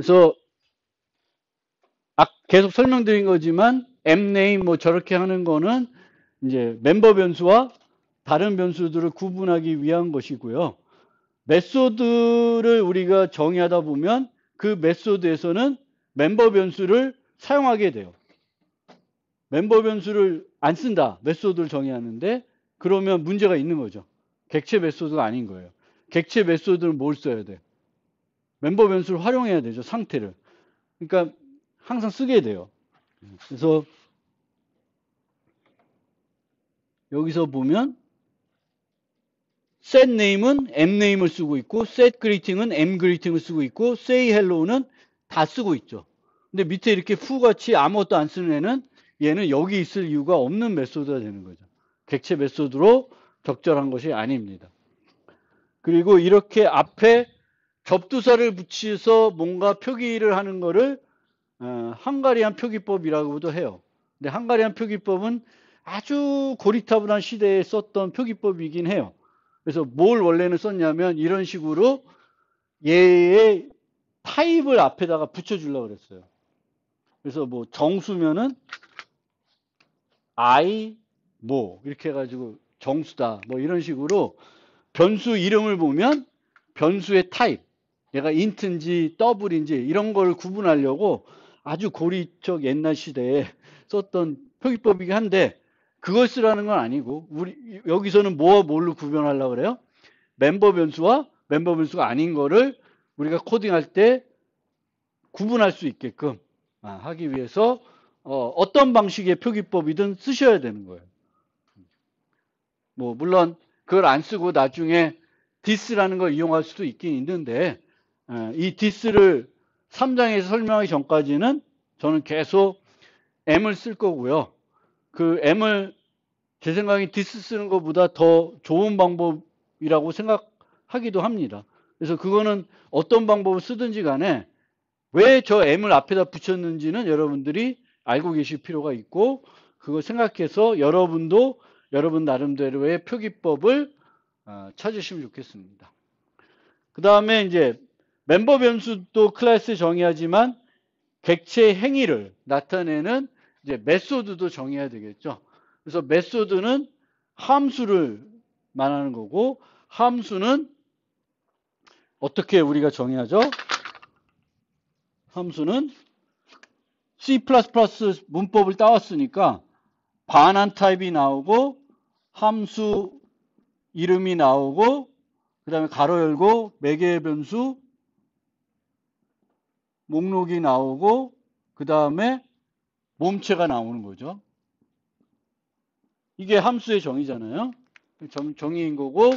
그래서 계속 설명드린 거지만 mname 뭐 저렇게 하는 거는 이제 멤버 변수와 다른 변수들을 구분하기 위한 것이고요. 메소드를 우리가 정의하다 보면 그 메소드에서는 멤버 변수를 사용하게 돼요. 멤버 변수를 안 쓴다. 메소드를 정의하는데 그러면 문제가 있는 거죠. 객체 메소드가 아닌 거예요. 객체 메소드는 뭘 써야 돼? 멤버 변수를 활용해야 되죠. 상태를. 그러니까 항상 쓰게 돼요. 그래서 여기서 보면 set name은 m name을 쓰고 있고 set greeting은 m greeting을 쓰고 있고 say hello는 다 쓰고 있죠. 근데 밑에 이렇게 foo 같이 아무것도 안 쓰는 애는 얘는 여기 있을 이유가 없는 메소드가 되는 거죠. 객체 메소드로 적절한 것이 아닙니다. 그리고 이렇게 앞에 접두사를 붙여서 뭔가 표기를 하는 거를 헝가리안 표기법이라고도 해요. 근데 헝가리안 표기법은 아주 고리타분한 시대에 썼던 표기법이긴 해요. 그래서 뭘 원래는 썼냐면 이런 식으로 얘의 타입을 앞에다가 붙여주려고 그랬어요. 그래서 뭐 정수면은 I 뭐 이렇게 해가지고 정수다 뭐 이런 식으로 변수 이름을 보면 변수의 타입 얘가 int인지 double인지 이런 걸 구분하려고 아주 고리적 옛날 시대에 썼던 표기법이긴 한데 그걸 쓰라는 건 아니고 우리 여기서는 뭐와 뭘로 구별하려고 그래요? 멤버 변수와 멤버 변수가 아닌 거를 우리가 코딩할 때 구분할 수 있게끔 하기 위해서 어떤 방식의 표기법이든 쓰셔야 되는 거예요. 뭐 물론 그걸 안 쓰고 나중에 this라는 걸 이용할 수도 있긴 있는데 이 this를 3장에서 설명하기 전까지는 저는 계속 m을 쓸 거고요. 그 m을 제 생각에 this 쓰는 것보다 더 좋은 방법이라고 생각하기도 합니다. 그래서 그거는 어떤 방법을 쓰든지 간에 왜 저 m을 앞에다 붙였는지는 여러분들이 알고 계실 필요가 있고 그걸 생각해서 여러분도 여러분 나름대로의 표기법을 찾으시면 좋겠습니다. 그 다음에 이제 멤버 변수도 클래스에 정의하지만 객체 행위를 나타내는 이제 메소드도 정의해야 되겠죠. 그래서 메소드는 함수를 말하는 거고 함수는 어떻게 우리가 정의하죠? 함수는 C++ 문법을 따왔으니까 반환 타입이 나오고 함수 이름이 나오고 그 다음에 가로 열고 매개 변수 목록이 나오고 그 다음에 몸체가 나오는 거죠. 이게 함수의 정의잖아요. 정의인 거고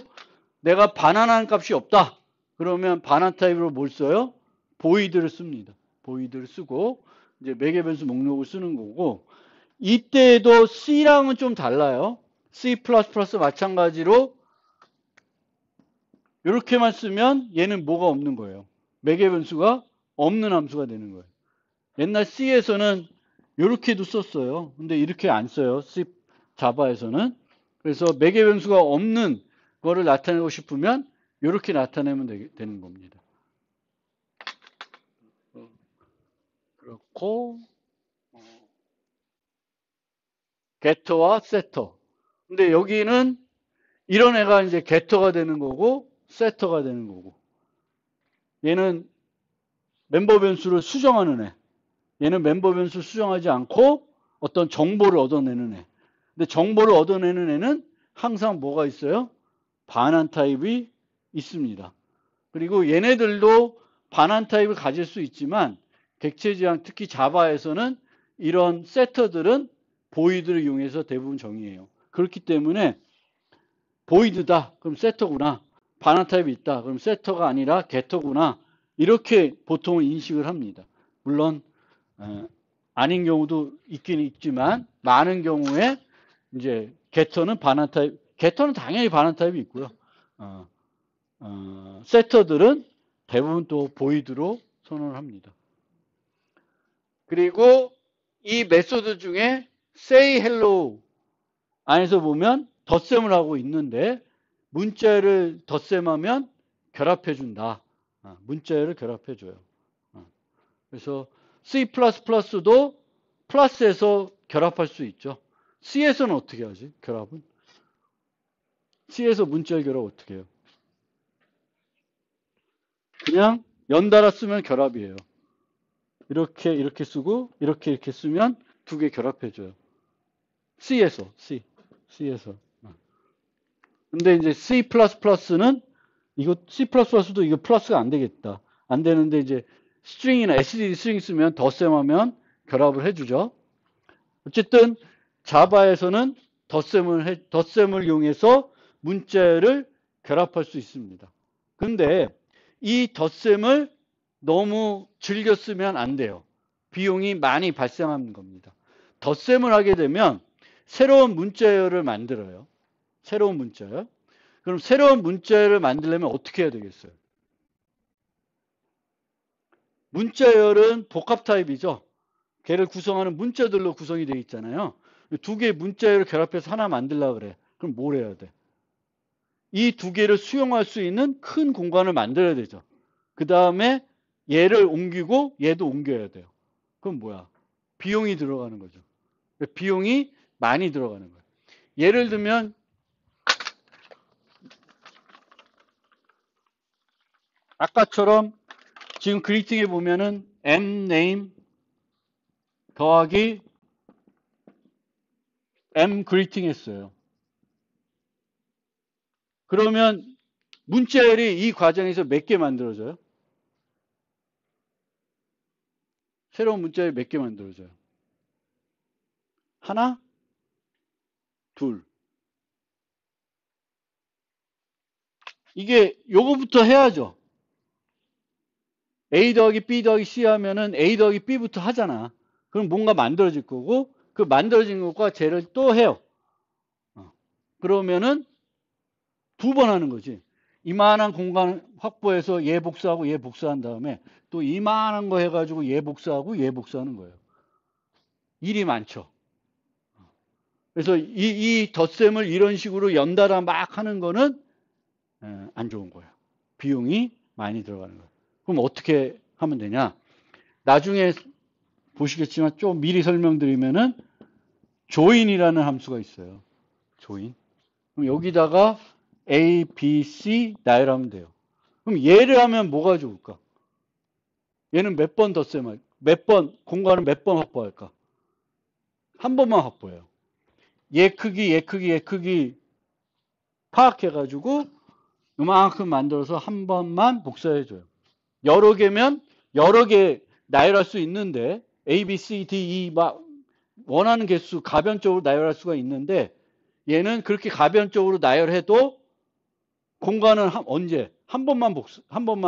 내가 반환하는 값이 없다. 그러면 반환 타입으로 뭘 써요? 보이드를 씁니다. 보이드를 쓰고 이제 매개 변수 목록을 쓰는 거고 이때에도 C랑은 좀 달라요. C++ 마찬가지로 이렇게만 쓰면 얘는 뭐가 없는 거예요. 매개 변수가 없는 함수가 되는 거예요. 옛날 C에서는 이렇게도 썼어요. 근데 이렇게 안 써요. C 자바에서는. 그래서 매개 변수가 없는 거를 나타내고 싶으면 이렇게 나타내면 되는 겁니다. 그렇고 get와 setter. 근데 여기는 이런 애가 이제 getter가 되는 거고 setter가 되는 거고 얘는 멤버 변수를 수정하는 애. 얘는 멤버 변수 수정하지 않고 어떤 정보를 얻어내는 애. 근데 정보를 얻어내는 애는 항상 뭐가 있어요? 반환 타입이 있습니다. 그리고 얘네들도 반환 타입을 가질 수 있지만 객체지향 특히 자바에서는 이런 세터들은 보이드를 이용해서 대부분 정의해요. 그렇기 때문에 보이드다. 그럼 세터구나. 반환 타입이 있다. 그럼 세터가 아니라 게터구나. 이렇게 보통 인식을 합니다. 물론 아닌 경우도 있긴 있지만 많은 경우에 이제 게터는 반환 타입, 게터는 당연히 반환 타입이 있고요. 세터들은 대부분 또 보이드로 선언을 합니다. 그리고 이 메소드 중에 say hello 안에서 보면 덧셈을 하고 있는데 문자를 덧셈하면 결합해 준다. 문자를 결합해 줘요. 그래서 C++도 플러스에서 결합할 수 있죠. C에서는 어떻게 하지? 결합은? C에서 문자열 결합 어떻게 해요? 그냥 연달아 쓰면 결합이에요. 이렇게 쓰고 이렇게 쓰면 두 개 결합해줘요. C에서. 근데 이제 C++는 이거 C++도 이거 플러스가 안 되겠다. 안 되는데 이제 스트링이나 STD 스트링 쓰면 덧셈하면 결합을 해주죠. 어쨌든 자바에서는 덧셈을 이용해서 문자열을 결합할 수 있습니다. 근데 이 덧셈을 너무 즐겨 쓰면 안 돼요. 비용이 많이 발생하는 겁니다. 덧셈을 하게 되면 새로운 문자열을 만들어요. 새로운 문자열. 그럼 새로운 문자열을 만들려면 어떻게 해야 되겠어요? 문자열은 복합 타입이죠. 걔를 구성하는 문자들로 구성이 되어 있잖아요. 두 개의 문자열을 결합해서 하나 만들려고 그래. 그럼 뭘 해야 돼? 이 두 개를 수용할 수 있는 큰 공간을 만들어야 되죠. 그 다음에 얘를 옮기고 얘도 옮겨야 돼요. 그럼 뭐야? 비용이 들어가는 거죠. 비용이 많이 들어가는 거예요. 예를 들면 아까처럼 지금 그리팅에 보면은 mname 더하기 mgreeting 했어요. 그러면 문자열이 이 과정에서 몇 개 만들어져요? 새로운 문자열이 몇 개 만들어져요? 하나? 둘. 이게 요거부터 해야죠. A 더하기 B 더하기 C 하면은 A 더하기 B부터 하잖아. 그럼 뭔가 만들어질 거고 그 만들어진 것과 쟤를 또 해요. 그러면은 두 번 하는 거지. 이만한 공간 확보해서 얘 복사하고 얘 복사한 다음에 또 이만한 거 해가지고 얘 복사하고 얘 복사하는 거예요. 일이 많죠. 그래서 이 덧셈을 이런 식으로 연달아 막 하는 거는 안 좋은 거예요. 비용이 많이 들어가는 거예요. 그럼 어떻게 하면 되냐? 나중에 보시겠지만 좀 미리 설명드리면은 join이라는 함수가 있어요. join. 그럼 여기다가 A, B, C 나열하면 돼요. 그럼 얘를 하면 뭐가 좋을까? 얘는 몇 번 덧셈할, 공간을 몇 번 확보할까? 한 번만 확보해요. 얘 크기 파악해가지고 이만큼 만들어서 한 번만 복사해줘요. 여러 개면 여러 개 나열할 수 있는데 A, B, C, D, E 막 원하는 개수 가변적으로 나열할 수가 있는데 얘는 그렇게 가변적으로 나열해도 공간은 언제? 한 번만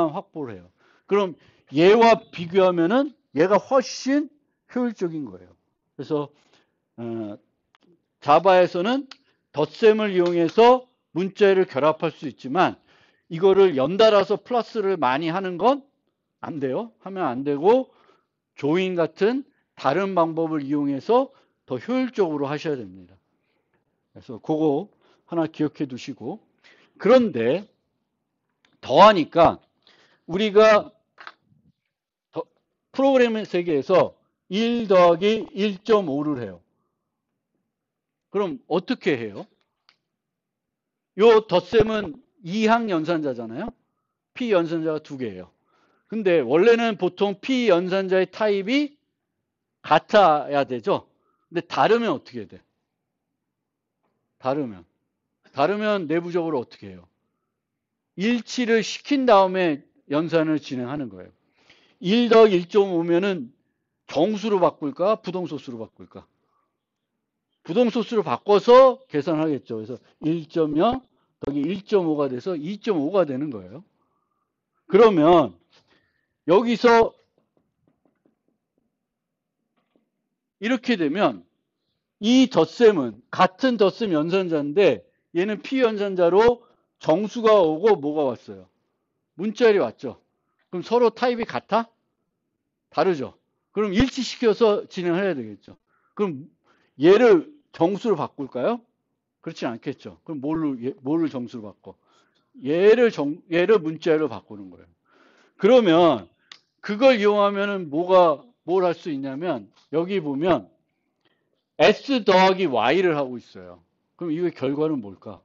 확보를 해요. 그럼 얘와 비교하면은 얘가 훨씬 효율적인 거예요. 그래서 자바에서는 덧셈을 이용해서 문자열을 결합할 수 있지만 이거를 연달아서 플러스를 많이 하는 건 안 돼요. 하면 안 되고 조인 같은 다른 방법을 이용해서 더 효율적으로 하셔야 됩니다. 그래서 그거 하나 기억해 두시고 그런데 더하니까 우리가 프로그램의 세계에서 1 더하기 1.5를 해요. 그럼 어떻게 해요? 요 덧셈은 2항 연산자잖아요. P 연산자가 두 개예요. 근데 원래는 보통 P 연산자의 타입이 같아야 되죠. 근데 다르면 어떻게 돼? 다르면 내부적으로 어떻게 해요? 일치를 시킨 다음에 연산을 진행하는 거예요. 1 더하기 1.5면은 정수로 바꿀까? 부동소수로 바꿀까? 부동소수로 바꿔서 계산하겠죠. 그래서 1.0 더하기 1.5가 돼서 2.5가 되는 거예요. 그러면 여기서 이렇게 되면 이 덧셈은 같은 덧셈 연산자인데 얘는 P 연산자로 정수가 오고 뭐가 왔어요? 문자열이 왔죠. 그럼 서로 타입이 같아? 다르죠. 그럼 일치시켜서 진행해야 되겠죠. 그럼 얘를 정수로 바꿀까요? 그렇지 않겠죠. 그럼 뭘로 정수로 바꿔? 얘를 문자열로 바꾸는 거예요. 그러면 그걸 이용하면은 뭘 할 수 있냐면, 여기 보면 S 더하기 Y를 하고 있어요. 그럼 이거 결과는 뭘까?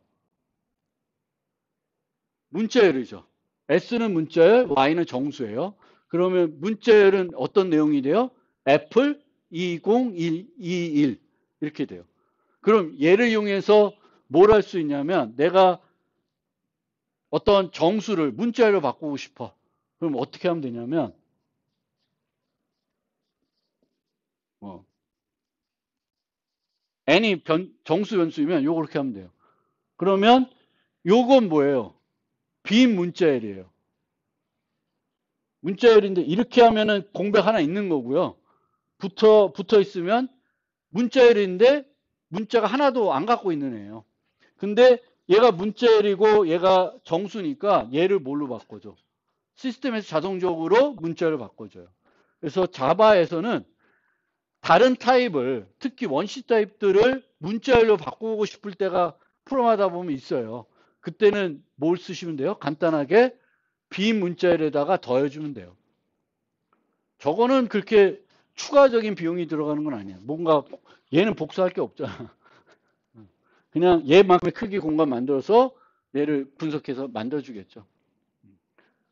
문자열이죠. S는 문자열, Y는 정수예요. 그러면 문자열은 어떤 내용이 돼요? 애플 2021 이렇게 돼요. 그럼 얘를 이용해서 뭘 할 수 있냐면, 내가 어떤 정수를 문자열로 바꾸고 싶어. 그럼 어떻게 하면 되냐면, 어, n이 정수 변수이면 요거 그렇게 하면 돼요. 그러면 요건 뭐예요? 비문자열이에요. 문자열인데 이렇게 하면은 공백 하나 있는 거고요. 붙어 있으면 문자열인데 문자가 하나도 안 갖고 있는 애예요. 근데 얘가 문자열이고 얘가 정수니까 얘를 뭘로 바꿔줘? 시스템에서 자동적으로 문자열을 바꿔줘요. 그래서 자바에서는 다른 타입을, 특히 원시 타입들을 문자열로 바꾸고 싶을 때가 프롬하다 보면 있어요. 그때는 뭘 쓰시면 돼요? 간단하게 비문자열에다가 더해주면 돼요. 저거는 그렇게 추가적인 비용이 들어가는 건 아니에요. 뭔가 얘는 복사할 게 없잖아. 그냥 얘만큼의 크기 공간 만들어서 얘를 분석해서 만들어주겠죠.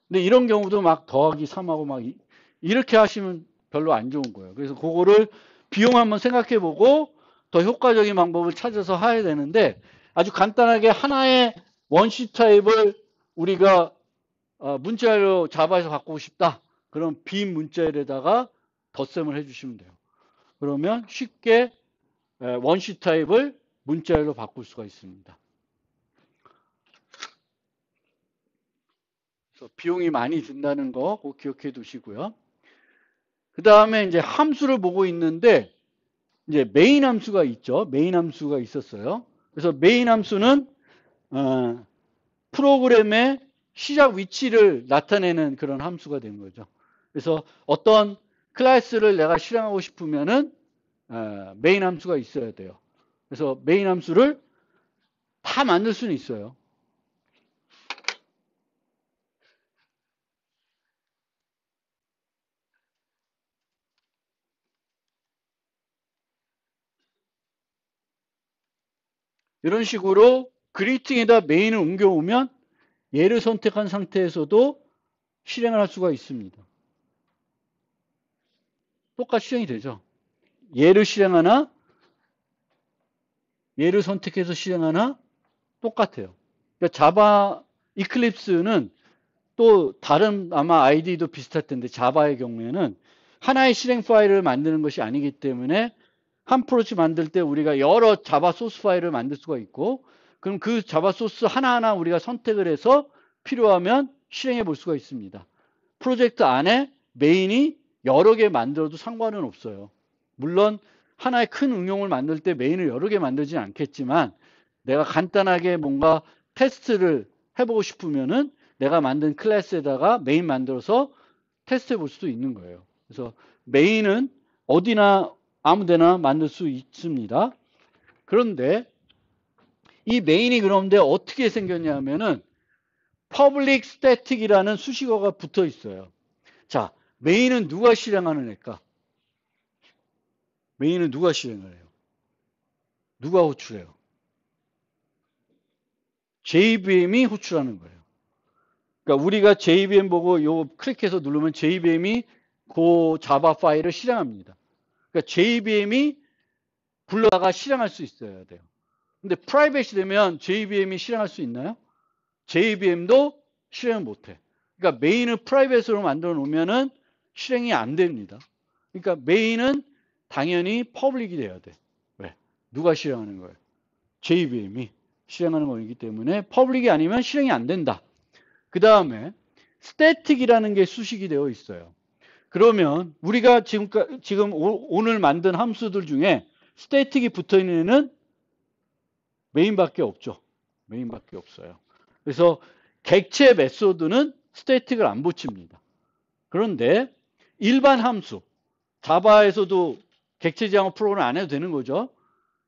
근데 이런 경우도 막 더하기 3하고 막 이렇게 하시면 별로 안 좋은 거예요. 그래서 그거를 비용 한번 생각해 보고 더 효과적인 방법을 찾아서 해야 되는데, 아주 간단하게 하나의 원시 타입을 우리가 문자열로 자바에서 바꾸고 싶다. 그럼 비문자열에다가 덧셈을 해주시면 돼요. 그러면 쉽게 원시 타입을 문자열로 바꿀 수가 있습니다. 그래서 비용이 많이 든다는 거 꼭 기억해 두시고요. 그 다음에 이제 함수를 보고 있는데, 이제 메인 함수가 있죠. 메인 함수가 있었어요. 그래서 메인 함수는 프로그램의 시작 위치를 나타내는 그런 함수가 되는 거죠. 그래서 어떤 클래스를 내가 실행하고 싶으면은 메인 함수가 있어야 돼요. 그래서 메인 함수를 다 만들 수는 있어요. 이런 식으로 그리팅에다 메인을 옮겨오면 얘를 선택한 상태에서도 실행을 할 수가 있습니다. 똑같이 실행이 되죠. 얘를 실행하나, 얘를 선택해서 실행하나 똑같아요. 그러니까 자바 이클립스는 또 다른 아마 아이디도 비슷할 텐데, 자바의 경우에는 하나의 실행 파일을 만드는 것이 아니기 때문에 한 프로젝트 만들 때 우리가 여러 자바 소스 파일을 만들 수가 있고, 그럼 그 자바 소스 하나하나 우리가 선택을 해서 필요하면 실행해 볼 수가 있습니다. 프로젝트 안에 메인이 여러 개 만들어도 상관은 없어요. 물론 하나의 큰 응용을 만들 때 메인을 여러 개 만들지는 않겠지만, 내가 간단하게 뭔가 테스트를 해보고 싶으면은 내가 만든 클래스에다가 메인 만들어서 테스트해 볼 수도 있는 거예요. 그래서 메인은 어디나 아무데나 만들 수 있습니다. 그런데 이 메인이 그런데 어떻게 생겼냐 하면은 public static이라는 수식어가 붙어 있어요. 자, 메인은 누가 실행하는 애일까? 메인은 누가 실행을 해요? 누가 호출해요? JVM이 호출하는 거예요. 그러니까 우리가 JVM 보고 요 클릭해서 누르면 JVM이 그 자바 파일을 실행합니다. 그러니까 JVM이 불러다가 실행할 수 있어야 돼요. 근데 프라이빗이 되면 JVM이 실행할 수 있나요? JVM도 실행을 못해. 그러니까 메인을 프라이빗으로 만들어 놓으면은 실행이 안 됩니다. 그러니까 메인은 당연히 퍼블릭이 돼야 돼. 왜? 누가 실행하는 거예요? JVM이 실행하는 거이기 때문에 퍼블릭이 아니면 실행이 안 된다. 그 다음에 static이라는 게 수식이 되어 있어요. 그러면 우리가 지금 오늘 만든 함수들 중에 static이 붙어 있는 애는 메인밖에 없죠. 메인밖에 없어요. 그래서 객체 메소드는 static을 안 붙입니다. 그런데 일반 함수, 자바에서도 객체 지향 프로그램 안 해도 되는 거죠.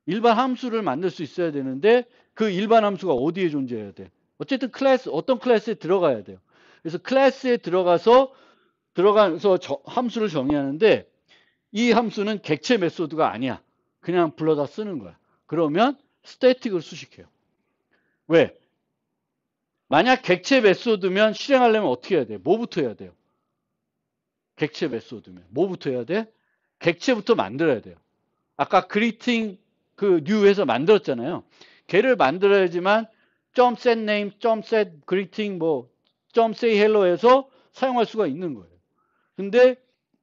일반 함수를 만들 수 있어야 되는데 그 일반 함수가 어디에 존재해야 돼? 어쨌든 클래스, 어떤 클래스에 들어가야 돼요. 그래서 클래스에 들어가서 들어가서 함수를 정의하는데 이 함수는 객체 메소드가 아니야. 그냥 불러다 쓰는 거야. 그러면 스태틱을 수식해요. 왜? 만약 객체 메소드면 실행하려면 어떻게 해야 돼? 뭐부터 해야 돼요? 객체 메소드면 뭐부터 해야 돼? 객체부터 만들어야 돼요. 아까 그리팅 그 뉴에서 만들었잖아요. 걔를 만들어야지만 .set name, .set greeting, 뭐 .say hello에서 사용할 수가 있는 거예요. 근데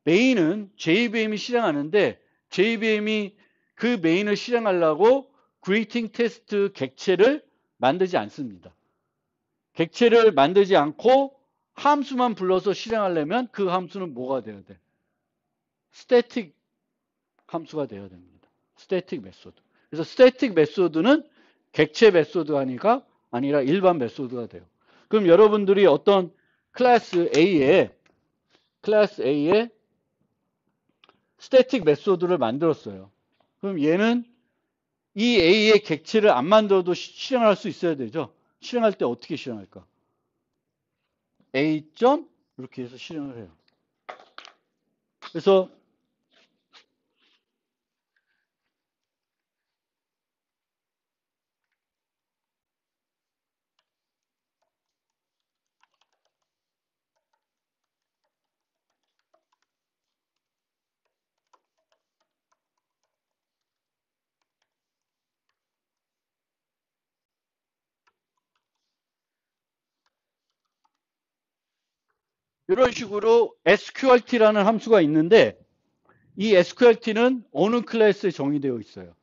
메인은 JVM이 실행하는데 JVM이 그 메인을 실행하려고 greeting 테스트 객체를 만들지 않습니다. 객체를 만들지 않고 함수만 불러서 실행하려면 그 함수는 뭐가 돼야 돼? 스태틱 함수가 되어야 됩니다. 스태틱 메소드. 그래서 스태틱 메소드는 객체 메소드가 아니라 일반 메소드가 돼요. 그럼 여러분들이 어떤 클래스 A에 스태틱 메소드를 만들었어요. 그럼 얘는 이 A의 객체를 안 만들어도 실행할 수 있어야 되죠. 실행할 때 어떻게 실행할까? A. 이렇게 해서 실행을 해요. 그래서 이런 식으로 sqrt라는 함수가 있는데 이 sqrt는 어느 클래스에 정의되어 있어요?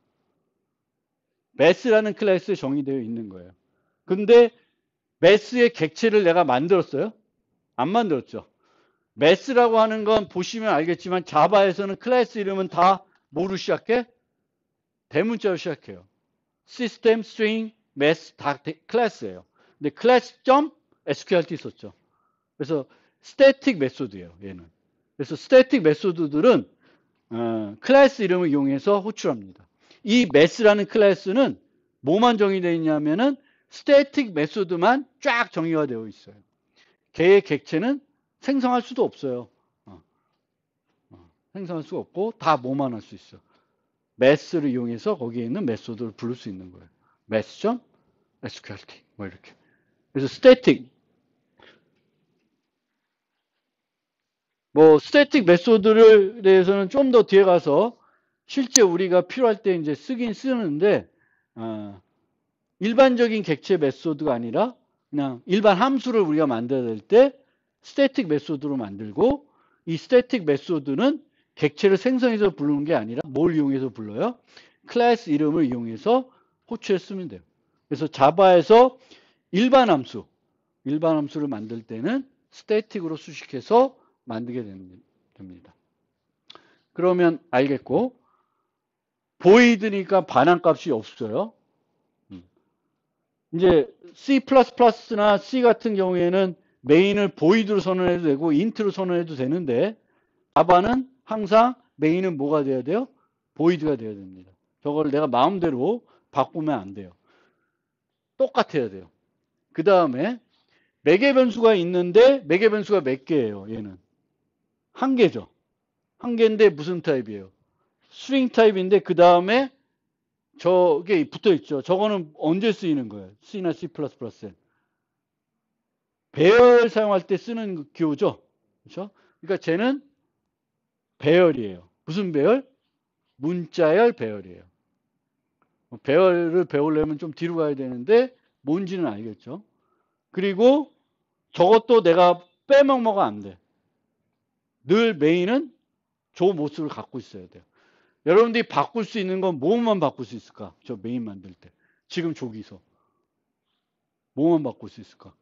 math라는 클래스에 정의되어 있는 거예요. 근데 math의 객체를 내가 만들었어요? 안 만들었죠. math라고 하는 건 보시면 알겠지만 자바에서는 클래스 이름은 다 뭐로 시작해? 대문자로 시작해요. 시스템, 스트링, math 다 클래스예요. 근데 class.sqrt 썼죠. 그래서 스태틱 메소드예요, 얘는. 그래서 스태틱 메소드들은 클래스 이름을 이용해서 호출합니다. 이 math라는 클래스는 뭐만 정의되어 있냐면은 스태틱 메소드만 쫙 정의가 되어 있어요. 걔의 객체는 생성할 수도 없어요. 생성할 수가 없고 다 뭐만 할 수 있어. math를 이용해서 거기에 있는 메소드를 부를 수 있는 거예요. math.sqrt 뭐 이렇게. 그래서 스태틱 뭐 스태틱 메소드를 대해서는 좀 더 뒤에 가서 실제 우리가 필요할 때 이제 쓰긴 쓰는데 일반적인 객체 메소드가 아니라 그냥 일반 함수를 우리가 만들어야 될 때 스태틱 메소드로 만들고 이 스태틱 메소드는 객체를 생성해서 부르는 게 아니라 뭘 이용해서 불러요? 클래스 이름을 이용해서 호출해 쓰면 돼요. 그래서 자바에서 일반 함수를 만들 때는 스태틱으로 수식해서 만들게 됩니다. 그러면 알겠고 void니까 반환값이 없어요. 이제 C++나 C 같은 경우에는 메인을 void로 선언해도 되고 int로 선언해도 되는데 자바는 항상 메인은 뭐가 돼야 돼요? void가 돼야 됩니다. 저걸 내가 마음대로 바꾸면 안 돼요. 똑같아야 돼요. 그 다음에 매개 변수가 있는데 매개 변수가 몇 개예요? 얘는 한 개죠. 한 개인데 무슨 타입이에요? 스트링 타입인데 그 다음에 저게 붙어 있죠. 저거는 언제 쓰이는 거예요? C나 C++에. 배열 사용할 때 쓰는 기호죠. 그렇죠? 그러니까 쟤는 배열이에요. 무슨 배열? 문자열 배열이에요. 배열을 배우려면 좀 뒤로 가야 되는데 뭔지는 알겠죠. 그리고 저것도 내가 빼먹으면 안 돼. 늘 메인은 저 모습을 갖고 있어야 돼요. 여러분들이 바꿀 수 있는 건 뭐만 바꿀 수 있을까? 저 메인 만들 때. 지금 저기서. 뭐만 바꿀 수 있을까?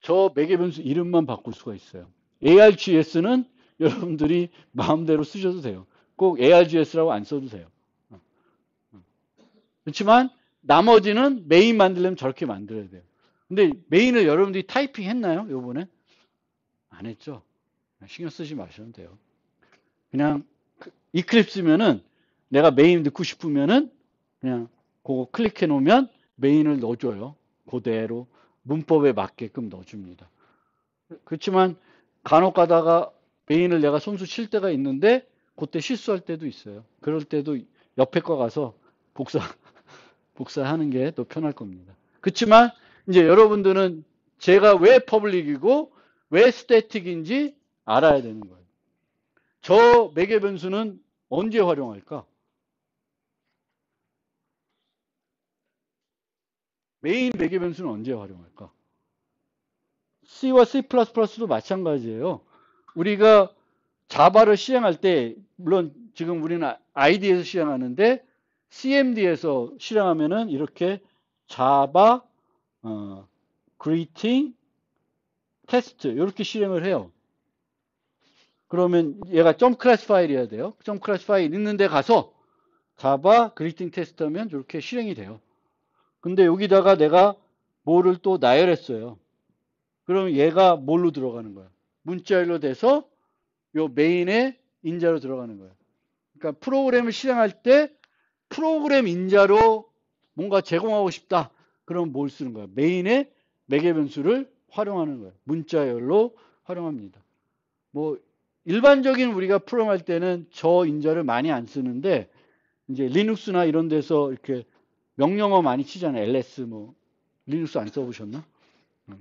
저 매개 변수 이름만 바꿀 수가 있어요. ARGS는 여러분들이 마음대로 쓰셔도 돼요. 꼭 ARGS라고 안 써도 돼요. 그렇지만 나머지는 메인 만들려면 저렇게 만들어야 돼요. 근데 메인을 여러분들이 타이핑 했나요? 요번에? 안 했죠? 신경 쓰지 마셔도 돼요. 그냥 이클립스면은 내가 메인 넣고 싶으면은 그냥 그거 클릭해 놓으면 메인을 넣어줘요. 그대로 문법에 맞게끔 넣어줍니다. 그렇지만 간혹 가다가 메인을 내가 손수 칠 때가 있는데 그때 실수할 때도 있어요. 그럴 때도 옆에 거 가서 복사하는 게 더 편할 겁니다. 그렇지만 이제 여러분들은 제가 왜 퍼블릭이고 왜 스태틱인지 알아야 되는 거예요. 저 매개 변수는 언제 활용할까? 메인 매개 변수는 언제 활용할까? C와 C++도 마찬가지예요. 우리가 자바를 실행할 때 물론 지금 우리는 ID에서 실행하는데 CMD에서 실행하면은 이렇게 자바 greeting test 이렇게 실행을 해요. 그러면 얘가 점프 클래스 파일이어야 돼요. 점프 클래스 파일 있는 데 가서 자바 greeting test 하면 이렇게 실행이 돼요. 근데 여기다가 내가 뭐를 또 나열했어요. 그럼 얘가 뭘로 들어가는 거야? 문자열로 돼서 요 메인에 인자로 들어가는 거예요. 그러니까 프로그램을 실행할 때 프로그램 인자로 뭔가 제공하고 싶다. 그럼 뭘 쓰는 거야? 메인에 매개 변수를 활용하는 거예요. 문자열로 활용합니다. 뭐 일반적인 우리가 프로그램 할 때는 저 인자를 많이 안 쓰는데 이제 리눅스나 이런 데서 이렇게 명령어 많이 치잖아요. ls 뭐 리눅스 안 써보셨나?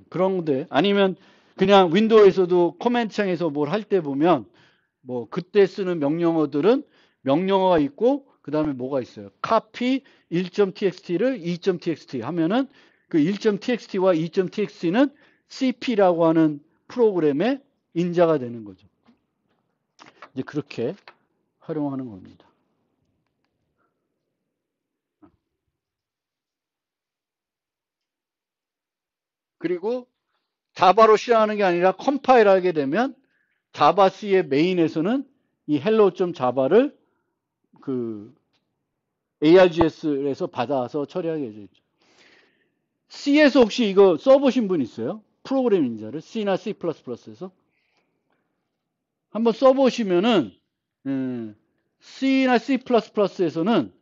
그런데 아니면 그냥 윈도우에서도 코맨드 창에서 뭘 할 때 보면 뭐 그때 쓰는 명령어들은 명령어가 있고 그 다음에 뭐가 있어요? copy 1.txt를 2.txt 하면은 그 1.txt와 2.txt는 cp라고 하는 프로그램의 인자가 되는 거죠. 이제 그렇게 활용하는 겁니다. 그리고 자바로 실행하는 게 아니라 컴파일하게 되면 자바 C의 메인에서는 이 hello.java를 그 ARGS에서 받아서 처리하게 되어 있죠. C에서 혹시 이거 써보신 분 있어요? 프로그램 인자를 C나 C++에서 한번 써보시면은 C나 C++에서는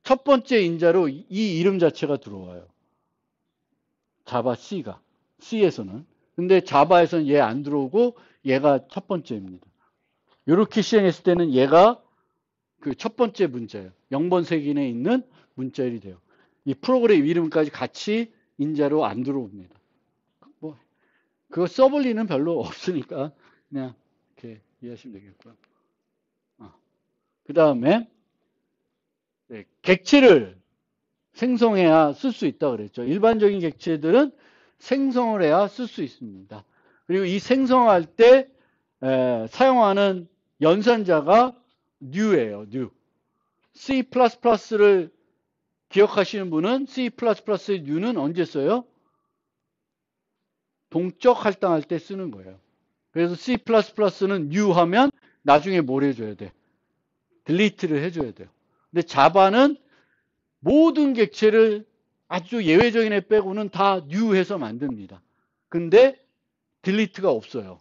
첫 번째 인자로 이 이름 자체가 들어와요. 자바 C가 C에서는. 근데 자바에서는 얘 안 들어오고 얘가 첫 번째입니다. 이렇게 실행했을 때는 얘가 그 첫 번째 문자예요. 0번 색인에 있는 문자열이 돼요. 이 프로그램 이름까지 같이 인자로 안 들어옵니다. 뭐 그거 써볼 리는 별로 없으니까 그냥 이렇게 이해하시면 되겠고요. 그 다음에 객체를 생성해야 쓸 수 있다고 그랬죠. 일반적인 객체들은 생성을 해야 쓸 수 있습니다. 그리고 이 생성할 때 사용하는 연산자가 new예요. new. C++를 기억하시는 분은 C++의 new는 언제 써요? 동적 할당할 때 쓰는 거예요. 그래서 C++는 new 하면 나중에 뭘 해줘야 돼? delete를 해줘야 돼요. 근데 자바는 모든 객체를 아주 예외적인 애 빼고는 다 new해서 만듭니다. 근데 delete가 없어요.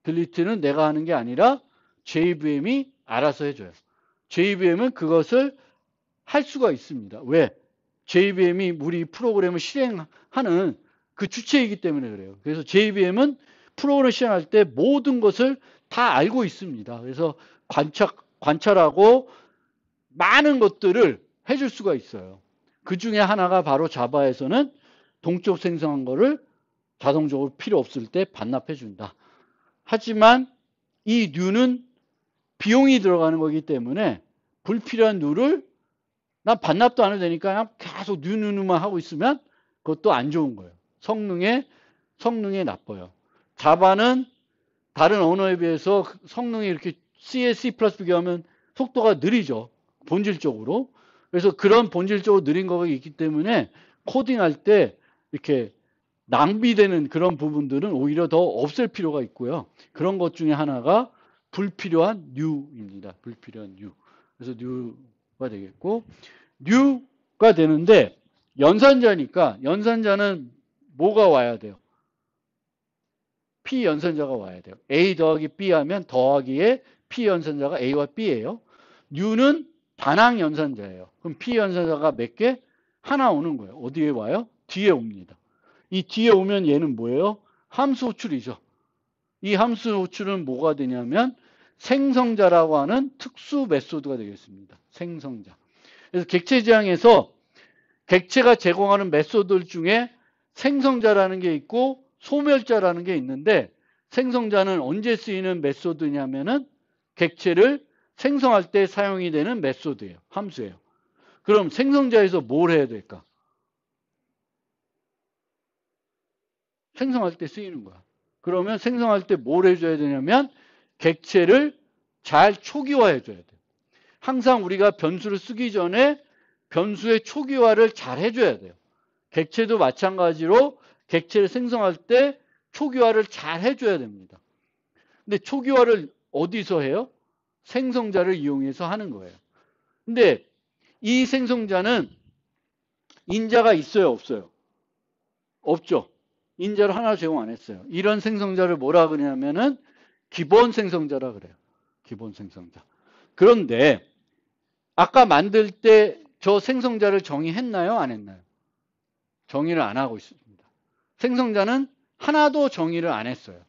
delete는 내가 하는 게 아니라 JVM이 알아서 해줘요. JVM은 그것을 할 수가 있습니다. 왜? JVM이 우리 프로그램을 실행하는 그 주체이기 때문에 그래요. 그래서 JVM은 프로그램을 실행할 때 모든 것을 다 알고 있습니다. 그래서 관찰하고 많은 것들을 해줄 수가 있어요. 그 중에 하나가 바로 자바에서는 동적 생성한 거를 자동적으로 필요 없을 때 반납해 준다. 하지만 이 new는 비용이 들어가는 거기 때문에 불필요한 new를 난 반납도 안 해도 되니까 그냥 계속 new만 하고 있으면 그것도 안 좋은 거예요. 성능에 나빠요. 자바는 다른 언어에 비해서 성능이 이렇게 C에 C++ 비교하면 속도가 느리죠. 본질적으로. 그래서 그런 본질적으로 느린 거가 있기 때문에 코딩할 때 이렇게 낭비되는 그런 부분들은 오히려 더 없앨 필요가 있고요. 그런 것 중에 하나가 불필요한 new입니다. 불필요한 new. 그래서 new가 되겠고 new가 되는데 연산자니까 연산자는 뭐가 와야 돼요? P 연산자가 와야 돼요. A 더하기 B 하면 더하기에 P 연산자가 A와 B예요. new는 반항 연산자예요. 그럼 P 연산자가 몇 개? 하나 오는 거예요. 어디에 와요? 뒤에 옵니다. 이 뒤에 오면 얘는 뭐예요? 함수 호출이죠. 이 함수 호출은 뭐가 되냐면 생성자라고 하는 특수 메소드가 되겠습니다. 생성자. 그래서 객체 지향에서 객체가 제공하는 메소드들 중에 생성자라는 게 있고 소멸자라는 게 있는데, 생성자는 언제 쓰이는 메소드냐면은 객체를 생성할 때 사용이 되는 메소드예요. 함수예요. 그럼 생성자에서 뭘 해야 될까? 생성할 때 쓰이는 거야. 그러면 생성할 때 뭘 해줘야 되냐면 객체를 잘 초기화해줘야 돼요. 항상 우리가 변수를 쓰기 전에 변수의 초기화를 잘 해줘야 돼요. 객체도 마찬가지로 객체를 생성할 때 초기화를 잘 해줘야 됩니다. 근데 초기화를 어디서 해요? 생성자를 이용해서 하는 거예요. 근데 이 생성자는 인자가 있어요, 없어요? 없죠. 인자를 하나 제공 안 했어요. 이런 생성자를 뭐라 그러냐면은 기본 생성자라 그래요. 기본 생성자. 그런데 아까 만들 때 저 생성자를 정의했나요? 안 했나요? 정의를 안 하고 있습니다. 생성자는 하나도 정의를 안 했어요.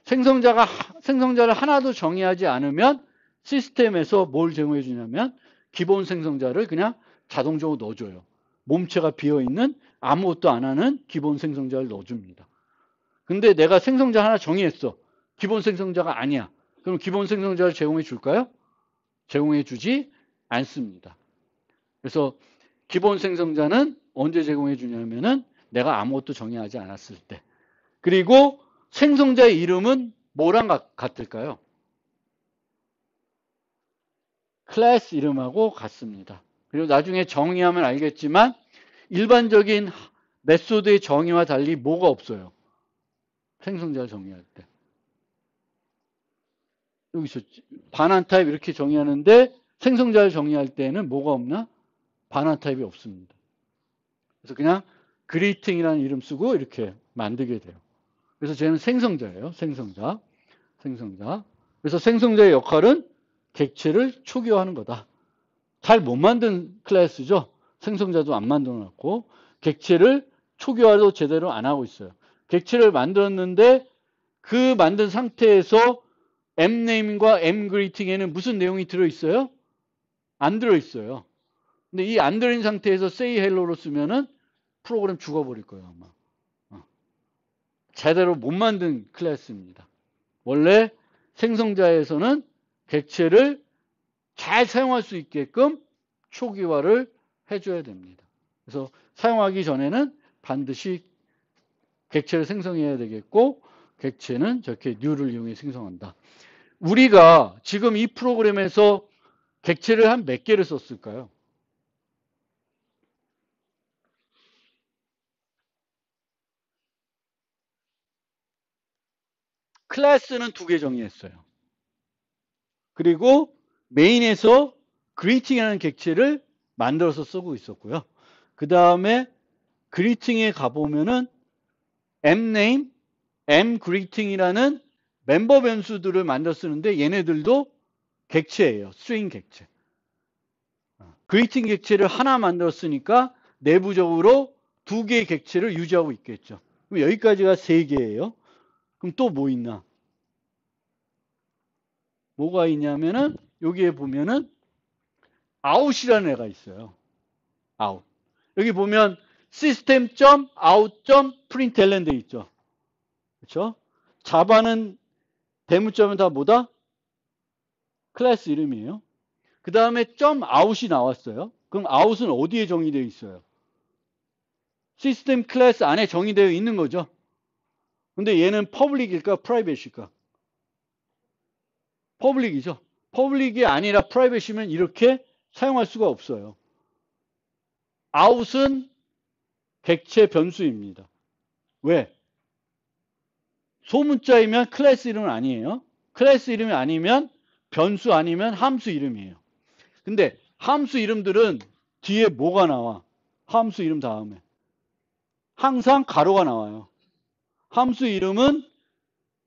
생성자를 하나도 정의하지 않으면 시스템에서 뭘 제공해 주냐면 기본 생성자를 그냥 자동적으로 넣어줘요. 몸체가 비어있는 아무것도 안 하는 기본 생성자를 넣어줍니다. 근데 내가 생성자 하나 정의했어. 기본 생성자가 아니야. 그럼 기본 생성자를 제공해 줄까요? 제공해 주지 않습니다. 그래서 기본 생성자는 언제 제공해 주냐면은 내가 아무것도 정의하지 않았을 때. 그리고 생성자의 이름은 뭐랑 같을까요? 클래스 이름하고 같습니다. 그리고 나중에 정의하면 알겠지만 일반적인 메소드의 정의와 달리 뭐가 없어요? 생성자를 정의할 때. 여기서 반환 타입 이렇게 정의하는데 생성자를 정의할 때는 뭐가 없나? 반환 타입이 없습니다. 그래서 그냥 그리팅이라는 이름 쓰고 이렇게 만들게 돼요. 그래서 쟤는 생성자예요. 생성자. 생성자. 그래서 생성자의 역할은 객체를 초기화하는 거다. 잘 못 만든 클래스죠. 생성자도 안 만들어놨고 객체를 초기화도 제대로 안 하고 있어요. 객체를 만들었는데 그 만든 상태에서 mname과 mgreeting에는 무슨 내용이 들어있어요? 안 들어있어요. 근데 이 안 들어있는 상태에서 say hello로 쓰면은 프로그램 죽어버릴 거예요, 아마. 제대로 못 만든 클래스입니다. 원래 생성자에서는 객체를 잘 사용할 수 있게끔 초기화를 해줘야 됩니다. 그래서 사용하기 전에는 반드시 객체를 생성해야 되겠고, 객체는 저렇게 new를 이용해 생성한다. 우리가 지금 이 프로그램에서 객체를 한 몇 개를 썼을까요? 클래스는 2개 정의했어요. 그리고 메인에서 greeting이라는 객체를 만들어서 쓰고 있었고요. 그 다음에 greeting에 가보면은 mname, mgreeting이라는 멤버 변수들을 만들어 쓰는데 얘네들도 객체예요. 스트링 객체. greeting 객체를 하나 만들었으니까 내부적으로 2개의 객체를 유지하고 있겠죠. 그럼 여기까지가 3개예요. 그럼 또 뭐 있나? 뭐가 있냐면은 여기에 보면은 out이라는 애가 있어요. out. 여기 보면 system.out.println 돼 있죠. 그렇죠? 자바는 대문자면 다 뭐다? 클래스 이름이에요. 그 다음에 .out이 나왔어요. 그럼 out은 어디에 정의되어 있어요? 시스템 클래스 안에 정의되어 있는 거죠. 근데 얘는 퍼블릭일까 프라이빗일까? 퍼블릭이죠. 퍼블릭이 아니라 프라이빗이면 이렇게 사용할 수가 없어요. out은 객체 변수입니다. 왜? 소문자이면 클래스 이름은 아니에요. 클래스 이름이 아니면 변수 아니면 함수 이름이에요. 근데 함수 이름들은 뒤에 뭐가 나와? 함수 이름 다음에. 항상 가로가 나와요. 함수 이름은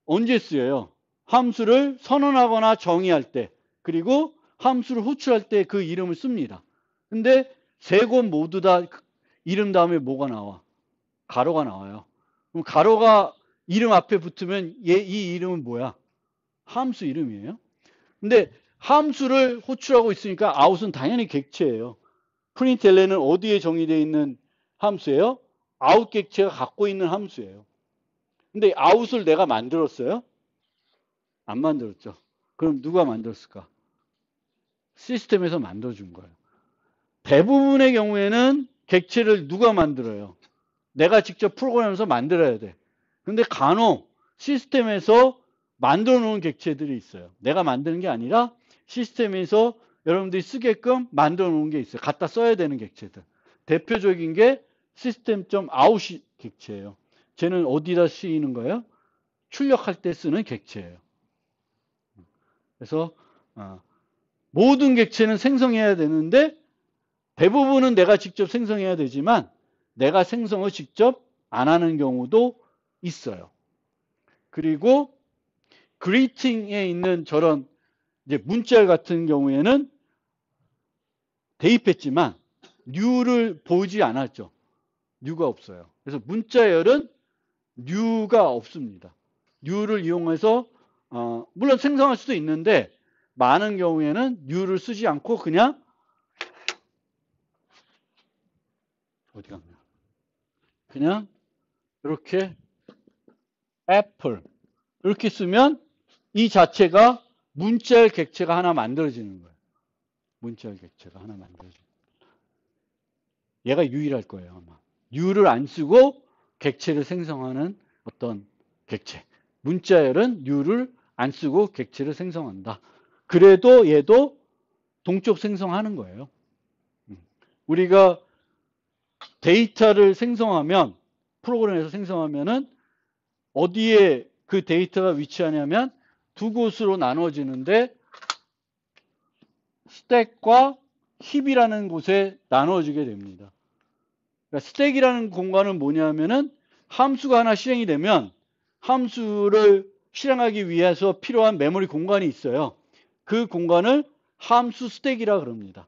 언제 쓰여요? 함수를 선언하거나 정의할 때, 그리고 함수를 호출할 때 그 이름을 씁니다. 근데 세 곳 모두 다 이름 다음에 뭐가 나와? 가로가 나와요. 그럼 가로가 이름 앞에 붙으면 이 이름은 뭐야? 함수 이름이에요. 근데 함수를 호출하고 있으니까 out은 당연히 객체예요. 프린트LN은 어디에 정의되어 있는 함수예요? out 객체가 갖고 있는 함수예요. 근데 out을 내가 만들었어요? 안 만들었죠. 그럼 누가 만들었을까? 시스템에서 만들어준 거예요. 대부분의 경우에는 객체를 누가 만들어요? 내가 직접 프로그램에서 만들어야 돼. 근데 간혹 시스템에서 만들어 놓은 객체들이 있어요. 내가 만드는 게 아니라 시스템에서 여러분들이 쓰게끔 만들어 놓은 게 있어요. 갖다 써야 되는 객체들. 대표적인 게 system.out 객체예요. 쟤는 어디다 쓰이는 거예요? 출력할 때 쓰는 객체예요. 그래서 모든 객체는 생성해야 되는데 대부분은 내가 직접 생성해야 되지만 내가 생성을 직접 안 하는 경우도 있어요. 그리고 그리팅에 있는 저런 이제 문자열 같은 경우에는 대입했지만 new를 보지 않았죠. new가 없어요. 그래서 문자열은 new가 없습니다. new를 이용해서 물론 생성할 수도 있는데 많은 경우에는 new를 쓰지 않고 그냥 어디 갔냐? 그냥 이렇게 애플 이렇게 쓰면 이 자체가 문자열 객체가 하나 만들어지는 거예요. 문자열 객체가 하나 만들어지는 거예요. 얘가 유일할 거예요, 아마. U를 안 쓰고 객체를 생성하는 어떤 객체. 문자열은 U를 안 쓰고 객체를 생성한다. 그래도 얘도 동적 생성하는 거예요. 우리가 데이터를 생성하면, 프로그램에서 생성하면은 어디에 그 데이터가 위치하냐면 두 곳으로 나눠지는데 스택과 힙이라는 곳에 나눠지게 됩니다. 그러니까 스택이라는 공간은 뭐냐면은 함수가 하나 실행이 되면 함수를 실행하기 위해서 필요한 메모리 공간이 있어요. 그 공간을 함수 스택이라 그럽니다.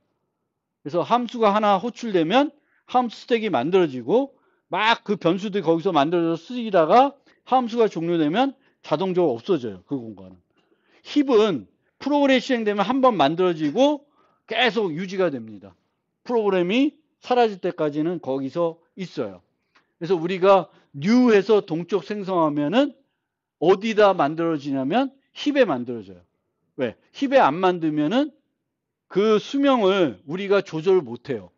그래서 함수가 하나 호출되면 함수 스택이 만들어지고 막 그 변수들이 거기서 만들어져서 쓰이다가 함수가 종료되면 자동적으로 없어져요. 그 공간은. 힙은 프로그램이 실행되면 한 번 만들어지고 계속 유지가 됩니다. 프로그램이 사라질 때까지는 거기서 있어요. 그래서 우리가 new해서 동적 생성하면은 어디다 만들어지냐면 힙에 만들어져요. 왜? 힙에 안 만들면은 그 수명을 우리가 조절을 못해요.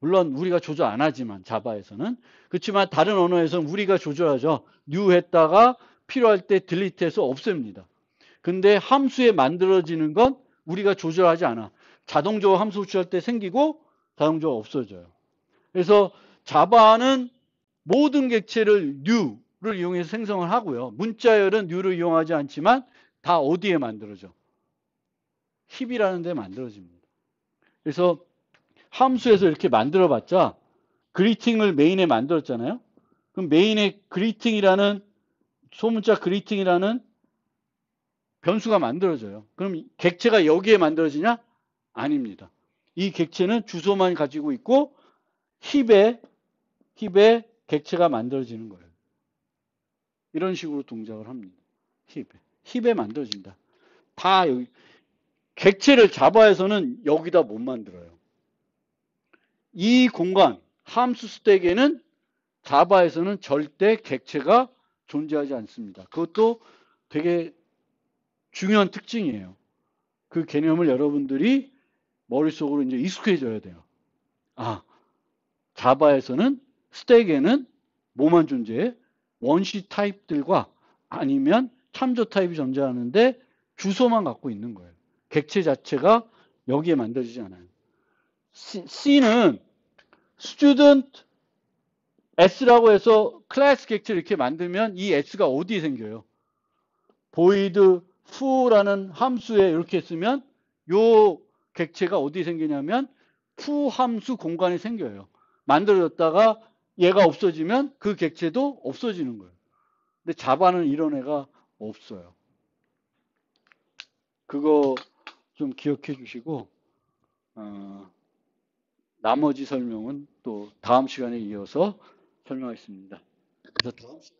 물론 우리가 조절 안 하지만 자바에서는 그렇지만 다른 언어에서는 우리가 조절하죠. new 했다가 필요할 때 딜리트해서 없앱니다. 근데 함수에 만들어지는 건 우리가 조절하지 않아. 자동적으로 함수 호출할 때 생기고 자동적으로 없어져요. 그래서 자바는 모든 객체를 new를 이용해서 생성을 하고요. 문자열은 new를 이용하지 않지만 다 어디에 만들어져? 힙이라는 데 만들어집니다. 그래서 함수에서 이렇게 만들어봤자 그리팅을 메인에 만들었잖아요. 그럼 메인에 그리팅이라는 소문자 그리팅이라는 변수가 만들어져요. 그럼 객체가 여기에 만들어지냐? 아닙니다. 이 객체는 주소만 가지고 있고 힙에 객체가 만들어지는 거예요. 이런 식으로 동작을 합니다. 힙에 만들어진다. 다 여기 객체를 자바에서는 여기다 못 만들어요. 이 공간 함수 스택에는 자바에서는 절대 객체가 존재하지 않습니다. 그것도 되게 중요한 특징이에요. 그 개념을 여러분들이 머릿속으로 이제 익숙해져야 돼요. 자바에서는 스택에는 뭐만 존재해? 원시 타입들과 아니면 참조 타입이 존재하는데 주소만 갖고 있는 거예요. 객체 자체가 여기에 만들어지지 않아요. C는 student S라고 해서 클래스 객체를 이렇게 만들면 이 S가 어디에 생겨요? void foo라는 함수에 이렇게 쓰면 요 객체가 어디에 생기냐면 foo 함수 공간에 생겨요. 만들어졌다가 얘가 없어지면 그 객체도 없어지는 거예요. 근데 자바는 이런 애가 없어요. 그거 좀 기억해 주시고 나머지 설명은 또 다음 시간에 이어서 설명하겠습니다. 그래서 다음 시간에